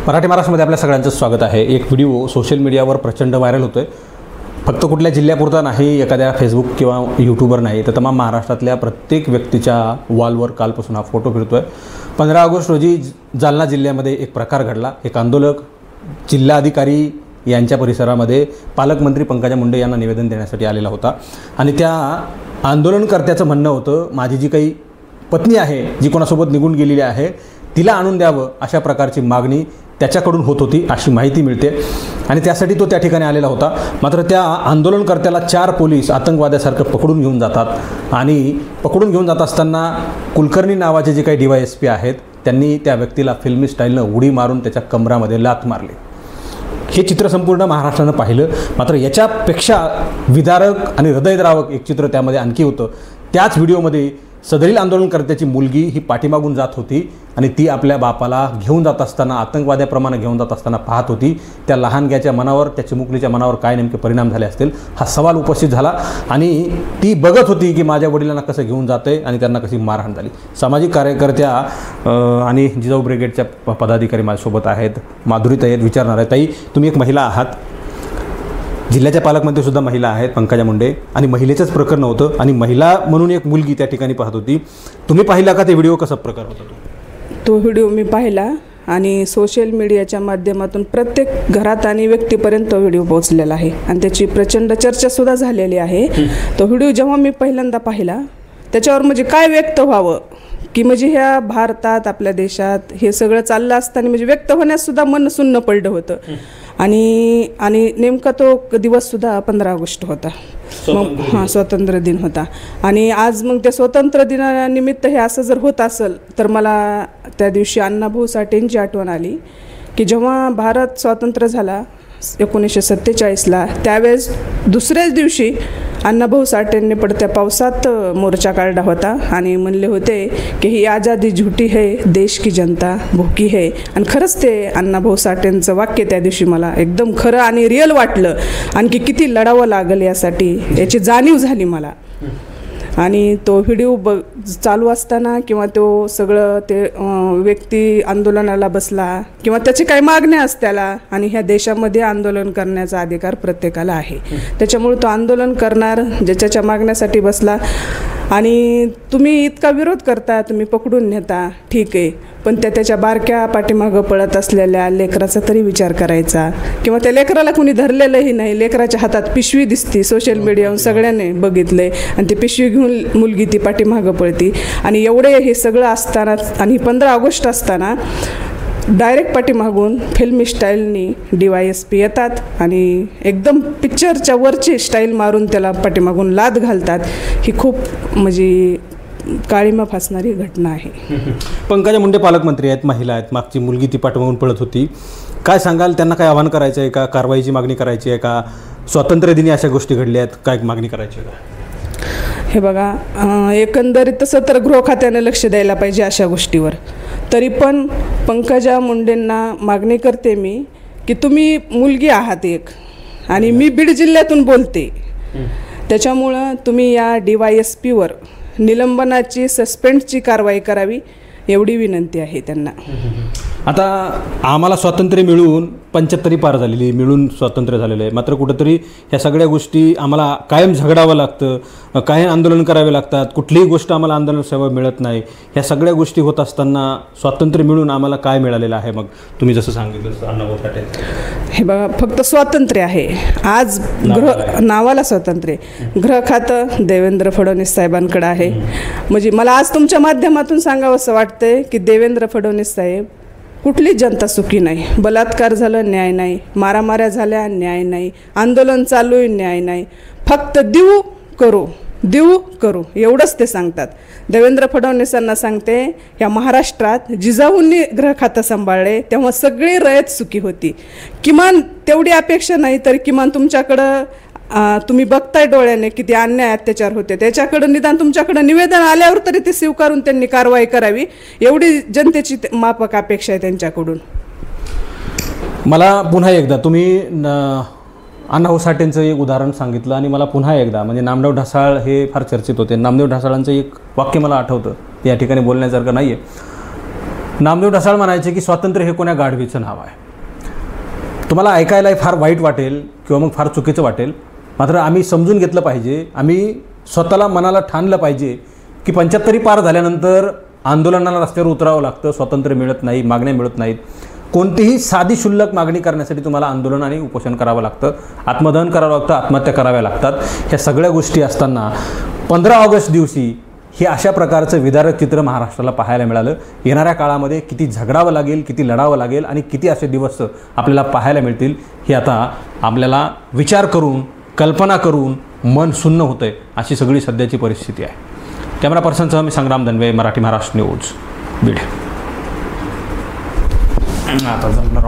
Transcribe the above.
मराठी महाराष्ट्रामध्ये आपल्या सगळ्यांचं स्वागत आहे। एक व्हिडिओ सोशल मीडियावर प्रचंड व्हायरल होतोय। फक्त कुठल्या जिल्ह्यापुरता नाही, एखाद्या फेसबुक किंवा यूट्यूबवर नाही, तर तमाम महाराष्ट्रातल्या प्रत्येक व्यक्तीच्या वॉलवर कालपासून हा फोटो फिरतोय। 15 ऑगस्ट रोजी जालना जिल्ह्यामध्ये एक प्रकार घडला। एक आंदोलक जिल्हाधिकारी यांच्या परिसरामध्ये पालकमंत्री पंकजा मुंडे यांना निवेदन देण्यासाठी आलेला होता आणि त्या आंदोलनकर्त्याचं म्हणणं होतं, माझी जी काही पत्नी आहे, जी कोणासोबत निघून गेलेली आहे, तिला आणून द्यावं अशा प्रकारची मागणी त्याच्याकडून होत होती अशी माहिती मिळते आणि त्यासाठी तो त्या ठिकाणी आलेला होता। मात्र त्या आंदोलनकर्त्याला 4 पोलीस आतंकवाद्यासारखं पकडून घेऊन जातात आणि पकडून घेऊन जात असताना कुलकर्णी नावाचे जे काही DYSP आहेत, त्यांनी त्या व्यक्तीला फिल्मी स्टाईलनं उडी मारून त्याच्या कमरामध्ये लाथ मारली। हे चित्र संपूर्ण महाराष्ट्रानं पाहिलं। मात्र याच्यापेक्षा विदारक आणि हृदयद्रावक एक चित्र त्यामध्ये आणखी होतं। त्याच व्हिडिओमध्ये सदरील आंदोलनकर्त्याची मुलगी ही पाठीमागून जात होती आणि ती आपल्या बापाला घेऊन जात असताना, आतंकवाद्याप्रमाणे घेऊन जात असताना पाहत होती। त्या लहानग्याच्या मनावर, त्या चिमुकलीच्या मनावर काय नेमके परिणाम झाले असतील हा सवाल उपस्थित झाला आणि ती बघत होती की माझ्या वडिलांना कसं घेऊन जाते आणि त्यांना कशी मारहाण झाली। सामाजिक कार्यकर्त्या आणि जिजाऊ ब्रिगेडच्या पदाधिकारी माझ्यासोबत आहेत। माधुरी ताई विचारणार आहे, ताई तुम्ही एक महिला आहात, जिल्ह्याच्या पालकमंत्रीसुद्धा महिला आहेत पंकजा मुंडे, आणि महिलेचंच प्रकरण होतं आणि महिला म्हणून एक मुलगी त्या ठिकाणी पाहत होती। तुम्ही पाहिला का ते व्हिडिओ? कसा प्रकार होता तो व्हिडिओ मी पाहिला आणि सोशल मीडियाच्या माध्यमातून प्रत्येक घरात आणि व्यक्तीपर्यंत तो व्हिडिओ पोहोचलेला आहे आणि त्याची प्रचंड चर्चासुद्धा झालेली आहे। तो व्हिडिओ जेव्हा मी पहिल्यांदा पाहिला त्याच्यावर म्हणजे काय व्यक्त व्हावं की म्हणजे ह्या भारतात, आपल्या देशात हे सगळं चाललं असताना म्हणजे व्यक्त होण्यासुद्धा मन सुन्न पडलं होतं आणि नेमका तो दिवससुद्धा 15 ऑगस्ट होता। मग स्वातंत्र्य दिन होता आणि आज मग त्या स्वातंत्र्य दिनानिमित्त हे असं जर होत असेल तर मला त्या दिवशी अण्णाभाऊ साठेंची आठवण आली की जेव्हा भारत स्वतंत्र झाला 1947ला, त्यावेळेस दुसऱ्याच दिवशी अण्णाभाऊ साठेंनी पडत्या पावसात मोर्चा काढला होता आणि म्हणले होते की ही आझादी झुटी है, देश की जनता भूकी है। आणि खरंच ते अण्णाभाऊ साठेंचं वाक्य त्या दिवशी मला एकदम खरं आणि रिअल वाटलं। आणखी किती लढावं लागेल यासाठी याची जाणीव झाली मला। आणि तो व्हिडिओ चालू असताना किंवा तो सगळं ते व्यक्ती आंदोलनाला बसला किंवा त्याची काही मागण्या असत्याला, आणि ह्या देशामध्ये आंदोलन करण्याचा अधिकार प्रत्येकाला आहे, त्याच्यामुळे तो आंदोलन करणार ज्याच्या मागण्यासाठी बसला। आणि तुम्ही इतका विरोध करता, तुम्ही पकडून नेता, ठीक आहे, पण त्याच्या बारक्या पाठीमागं पळत असलेल्या लेकराचा तरी विचार करायचा, किंवा त्या लेकराला कोणी धरलेलंही नाही, लेकराच्या हातात पिशवी दिसती, सोशल मीडियावर सगळ्यांनी बघितलंय, आणि ती पिशवी घेऊन मुलगी ती पाठीमागं पळती। आणि एवढे हे सगळं असताना आणि 15 ऑगस्ट असताना डायरेक्ट पाठीमागून फिल्मी स्टाईलनी DYSP येतात आणि एकदम पिक्चरच्या वरची स्टाईल मारून त्याला पाठीमागून लाद घालतात। ही खूप म्हणजे काळीमा फासणारी घटना आहे। पंकजा मुंडे पालकमंत्री आहेत, महिला आहेत, मागची मुलगी ती पाठीमागून पळत होती, काय सांगाल? त्यांना काय आवाहन करायचं आहे का? कारवाईची मागणी करायची आहे का? स्वातंत्र्य दिनी अशा गोष्टी घडल्या आहेत, काय मागणी करायची आहे का? हे बघा, एकंदरीत तसं तर गृह खात्याने लक्ष द्यायला पाहिजे अशा गोष्टीवर। तरी पण पंकजा मुंडेंना मागणी करते मी की तुम्ही मुलगी आहात एक, आणि मी बीड जिल्ह्यातून बोलते, त्याच्यामुळं तुम्ही या DYSPवर निलंबनाची, सस्पेंडची कारवाई करावी एवढी विनंती आहे त्यांना। आता आम्हाला स्वातंत्र्य मिळून 75 पार झालेली, मिळून स्वातंत्र्य झालेलं आहे, मात्र कुठंतरी ह्या सगळ्या गोष्टी आम्हाला कायम झगडावं लागतं, कायम आंदोलन करावे लागतात, कुठलीही गोष्ट आम्हाला आंदोलन सेवा मिळत नाही। ह्या सगळ्या गोष्टी होत असताना स्वातंत्र्य मिळून आम्हाला काय मिळालेलं आहे? मग तुम्ही जसं सांगितलं अण्णाभाऊ साठे, हे बघा, फक्त स्वातंत्र्य आहे आज, नावाला स्वातंत्र्य, गृह खातं देवेंद्र फडणवीस साहेबांकडे आहे। म्हणजे मला आज तुमच्या माध्यमातून सांगावंसं वाटतंय की देवेंद्र फडणवीस साहेब, कुठलीच जनता सुखी नाही, बलात्कार झालं न्याय नाही, मारामाऱ्या झाल्या न्याय नाही, आंदोलन चालू आहे न्याय नाही, फक्त देऊ करू एवढंच ते सांगतात। देवेंद्र फडणवीसांना सांगते, या महाराष्ट्रात जिजाऊंनी गृह खातं सांभाळले तेव्हा सगळी रयत सुखी होती, किमान तेवढी अपेक्षा नाही तर किमान तुमच्याकडं तुम्ही बघताय डोळ्याने किती अन्याय अत्याचार होते, त्याच्याकडं निदान तुमच्याकडं निवेदन आल्यावर तरी ते स्वीकारून त्यांनी कारवाई करावी, एवढी जनतेची माफक अपेक्षा आहे त्यांच्याकडून। मला पुन्हा एकदा तुम्ही अण्णाभाऊ साठेंचं एक उदाहरण सांगितलं आणि मला पुन्हा एकदा म्हणजे नामदेव ढसाळ हे फार चर्चित होते। नामदेव ढसाळांचं एक वाक्य मला आठवतं, ते या ठिकाणी बोलण्यासारखं नाही आहे। नामदेव ढसाळ म्हणायचे की स्वातंत्र्य हे कोण्या गाढवीचं नाव आहे. तुम्हाला ऐकायला फार वाईट वाटेल किंवा मग फार चुकीचं वाटेल, मात्र आम्ही समजून घेतलं पाहिजे, आम्ही स्वतःला मनाला ठाणलं पाहिजे की 75 पार झाल्यानंतर आंदोलनाला रस्त्यावर उतरावं लागतं, स्वातंत्र्य मिळत नाही, मागण्या मिळत नाहीत. कोणतीही साधी क्षुल्लक मागणी करण्यासाठी तुम्हाला आंदोलन आणि उपोषण करावं लागतं, आत्मदहन करावं लागतं, आत्महत्या कराव्या लागतात. ह्या सगळ्या गोष्टी असताना 15 ऑगस्ट दिवशी हे अशा प्रकारचं विदारक चित्र महाराष्ट्राला पाहायला मिळालं. येणाऱ्या काळामध्ये किती झगडावं लागेल, किती लढावं लागेल आणि किती असे दिवस आपल्याला पाहायला मिळतील हे आता आपल्याला विचार करून, कल्पना करून मन सुन्न होतंय. अशी सगळी सध्याची परिस्थिती आहे. कॅमेरा पर्सनसह मी संग्राम धनवे, मराठी महाराष्ट्र न्यूज, बीड. आता जमणार